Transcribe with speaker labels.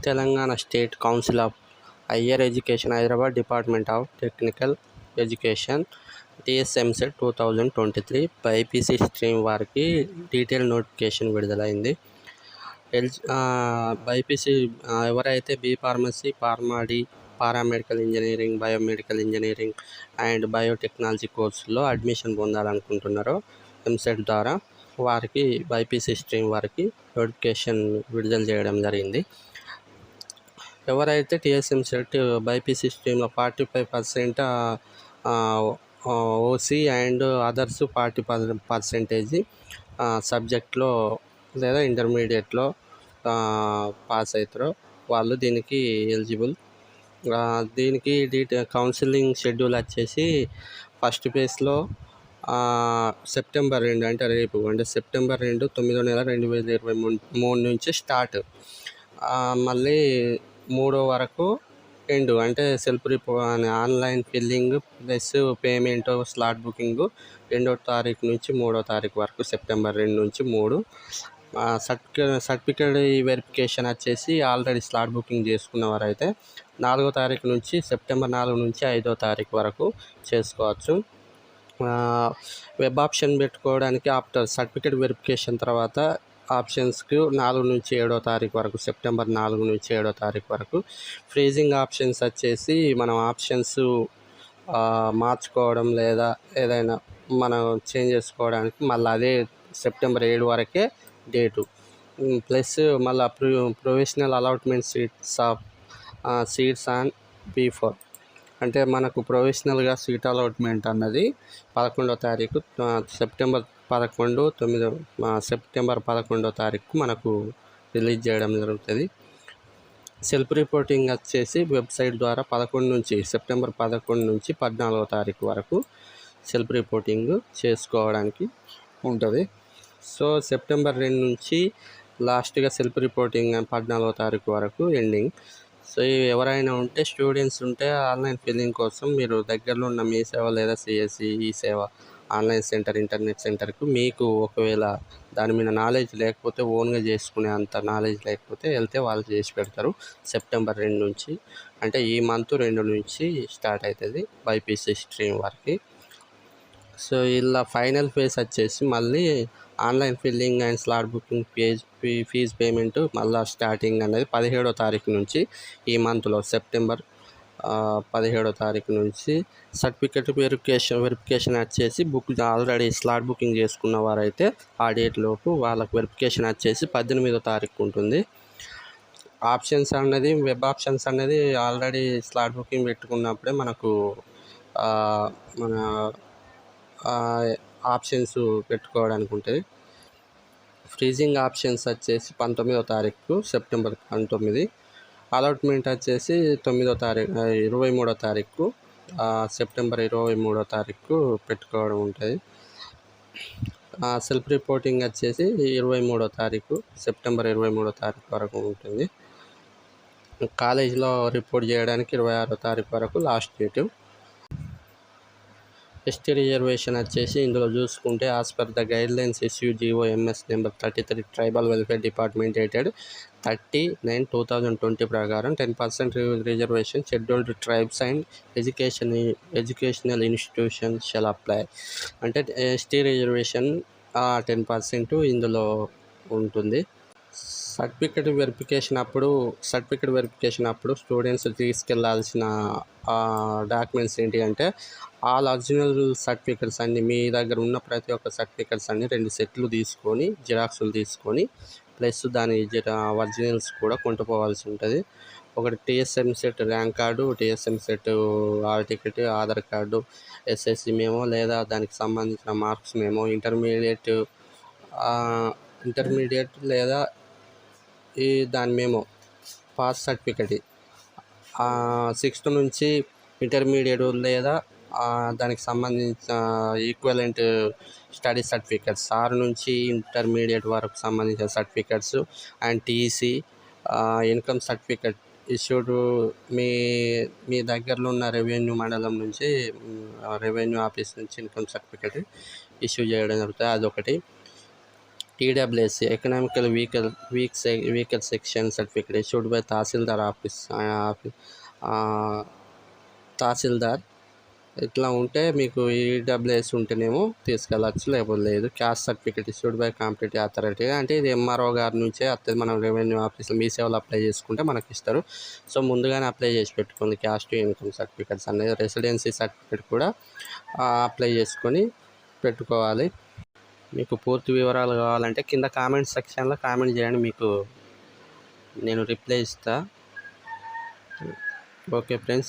Speaker 1: Telangana state council of higher education Hyderabad department of technical education TSEAMCET 2023 BiPC stream వారికి detail notification విడుదలైంది. BiPC ఎవరైతే pharmacy, PharmD, paramedical engineering, biomedical engineering and biotechnology కోర్సుల్లో admission పొందాలనుకుంటున్నారో EAMCET ద్వారా వారికి BiPC stream వారికి notification విడుదల చేయడం జరిగింది. ఎవరైతే TSEAMCET బైపీసీ స్ట్రీమ్లో 45% ఓసీ అండ్ అదర్స్ 40% సబ్జెక్ట్లో లేదా ఇంటర్మీడియట్లో పాస్ అవుతారో వాళ్ళు దీనికి ఎలిజిబుల్. దీనికి కౌన్సిలింగ్ షెడ్యూల్ వచ్చేసి ఫస్ట్ ఫేజ్లో సెప్టెంబర్ 2 అంటే రేపు సెప్టెంబర్ 2 9వ నెల 2023 నుంచి స్టార్ట్. మళ్ళీ 3 వరకు ఎండ్ అంటే self online filling plus payment slot booking 2వ తారీఖు నుంచి 3వ తారీఖు వరకు సెప్టెంబర్ 2 నుంచి 3. సర్టిఫికేట్ వెరిఫికేషన్ వచ్చేసి ఆల్రెడీ స్లాట్ బుకింగ్ చేసుకున్నవారు అయితే 4వ తారీఖు నుంచి సెప్టెంబర్ 4 నుంచి 5వ తారీఖు వరకు చేసుకోవచ్చు. వెబ్ ఆప్షన్ పెట్టుకోవడానికి ఆఫ్టర్ సర్టిఫికేట్ వెరిఫికేషన్ తర్వాత ఆప్షన్స్కి 4 నుంచి 7వ తారీఖు వరకు సెప్టెంబర్ 4 నుంచి 7వ తారీఖు వరకు. ఫ్రీజింగ్ ఆప్షన్స్ వచ్చేసి మనం ఆప్షన్స్ మార్చుకోవడం లేదా ఏదైనా మనం చేంజ్ చేసుకోవడానికి మళ్ళీ అదే సెప్టెంబర్ 7 వరకే డేటు. ప్లస్ మళ్ళీ provisional allotment seats on B4 అంటే మనకు ప్రొవిజనల్గా సీట్ అలాట్మెంట్ అన్నది 11వ తారీఖు సెప్టెంబర్ 11వ తారీఖు మనకు రిలీజ్ చేయడం జరుగుతుంది. సెల్ఫ్ రిపోర్టింగ్ వచ్చేసి వెబ్సైట్ ద్వారా సెప్టెంబర్ 11 నుంచి 14వ తారీఖు వరకు సెల్ఫ్ రిపోర్టింగ్ చేసుకోవడానికి ఉంటుంది. సో సెప్టెంబర్ 2 నుంచి లాస్ట్గా సెల్ఫ్ రిపోర్టింగ్ 14వ తారీఖు వరకు ఎండింగ్. సో ఎవరైనా ఉంటే స్టూడెంట్స్ ఉంటే ఆన్లైన్ ఫిల్లింగ్ కోసం మీరు దగ్గరలో ఉన్న E-seva లేదా CSE E-seva online centre, internet సెంటర్కు మీకు ఒకవేళ దాని మీద నాలెడ్జ్ లేకపోతే ఓన్గా చేసుకునే అంత నాలెడ్జ్ లేకపోతే వెళ్తే వాళ్ళు చేసి పెడతారు. సెప్టెంబర్ 2 నుంచి అంటే ఈ మంత్ 2 నుంచి స్టార్ట్ అవుతుంది బైపీసీ స్ట్రీమ్ వరకు. సో ఇలా ఫైనల్ ఫేజ్ వచ్చేసి మళ్ళీ online filling and slot booking fees payment మళ్ళీ స్టార్టింగ్ అనేది 17వ తారీఖు నుంచి ఈ మంత్లో సెప్టెంబర్ 17వ తారీఖు నుంచి. సర్టిఫికెట్ వెరిఫికేషన్ వచ్చేసి ఆల్రెడీ స్లాట్ బుకింగ్ చేసుకున్న వారైతే ఆ డేట్ లోపు వాళ్ళకి వెరిఫికేషన్ వచ్చేసి 18వ తారీఖు ఉంటుంది. ఆప్షన్స్ అనేది వెబ్ ఆప్షన్స్ అనేది ఆల్రెడీ స్లాట్ బుకింగ్ పెట్టుకున్నప్పుడే మనకు మన ఆప్షన్స్ పెట్టుకోవడానికి ఉంటుంది. ఫ్రీజింగ్ ఆప్షన్స్ వచ్చేసి 19వ తారీఖు సెప్టెంబర్ 19. అలాట్మెంట్ వచ్చేసి 23వ తారీఖు సెప్టెంబర్ 23వ తారీఖు పెట్టుకోవడం ఉంటుంది. సెల్ఫ్ రిపోర్టింగ్ వచ్చేసి 23వ తారీఖు సెప్టెంబర్ 23వ తారీఖు వరకు ఉంటుంది. కాలేజీలో రిపోర్ట్ చేయడానికి 26వ తారీఖు వరకు లాస్ట్ డేటు. ఎస్టీ రిజర్వేషన్ వచ్చేసి ఇందులో చూసుకుంటే as per the guidelines issue GOMS number 33 tribal welfare department dated 30/9/2020 ప్రకారం 10% reservation scheduled tribes and educational institution shall apply. అంటే ఎస్టీ రిజర్వేషన్ 10% ఇందులో ఉంటుంది. సర్టిఫికెట్ వెరిఫికేషన్ అప్పుడు స్టూడెంట్స్ తీసుకెళ్లాల్సిన డాక్యుమెంట్స్ ఏంటి అంటే ఆల్ ఒరిజినల్ సర్టిఫికెట్స్ అన్ని మీ దగ్గర ఉన్న ప్రతి ఒక్క సర్టిఫికెట్స్ అన్ని 2 సెట్లు తీసుకొని జిరాక్సులు తీసుకొని ప్లస్ దాని ఒరిజినల్స్ కూడా కొంటుపోవాల్సి ఉంటుంది. ఒకటి TSEAMCET rank card, TSEAMCET hall ticket, Aadhaar card, SSC మేమో లేదా దానికి సంబంధించిన మార్క్స్ మేమో, ఇంటర్మీడియట్ లేదా దాని మేమో పాస్ సర్టిఫికెట్, 6th నుంచి ఇంటర్మీడియట్ లేదా దానికి సంబంధించిన ఈక్వలెంట్ స్టడీ సర్టిఫికెట్స్, 6 నుంచి ఇంటర్మీడియట్ వరకు సంబంధించిన certificates and TC income certificate issued మీ దగ్గరలో ఉన్న రెవెన్యూ మండలం నుంచి రెవెన్యూ ఆఫీస్ నుంచి ఇన్కమ్ సర్టిఫికెట్ ఇష్యూ చేయడం జరుగుతుంది. అదొకటి. TSEAMCET economical weaker section certificate issued by tahsildar office tahsildar. ఇట్లా ఉంటే మీకు ఈడబ్ల్యూఎస్ ఉంటేనేమో తీసుకెళ్ళచ్చు, లేకపోతే లేదు. Caste certificate issued by competent authority, అంటే ఇది ఎంఆర్ఓ గారి నుంచే వస్తుంది. మనం రెవెన్యూ ఆఫీస్లో మీ సేవలు అప్లై చేసుకుంటే మనకి ఇస్తారు. సో ముందుగానే అప్లై చేసి పెట్టుకోండి. క్యాస్ట్ ఇన్కమ్ సర్టిఫికేట్స్ అనేది, రెసిడెన్సీ సర్టిఫికేట్ కూడా అప్లై చేసుకొని పెట్టుకోవాలి. మీకు పూర్తి వివరాలు కావాలంటే కింద కామెంట్ సెక్షన్లో కామెంట్ చేయండి, మీకు నేను రిప్లై ఇస్తా. Okay friends.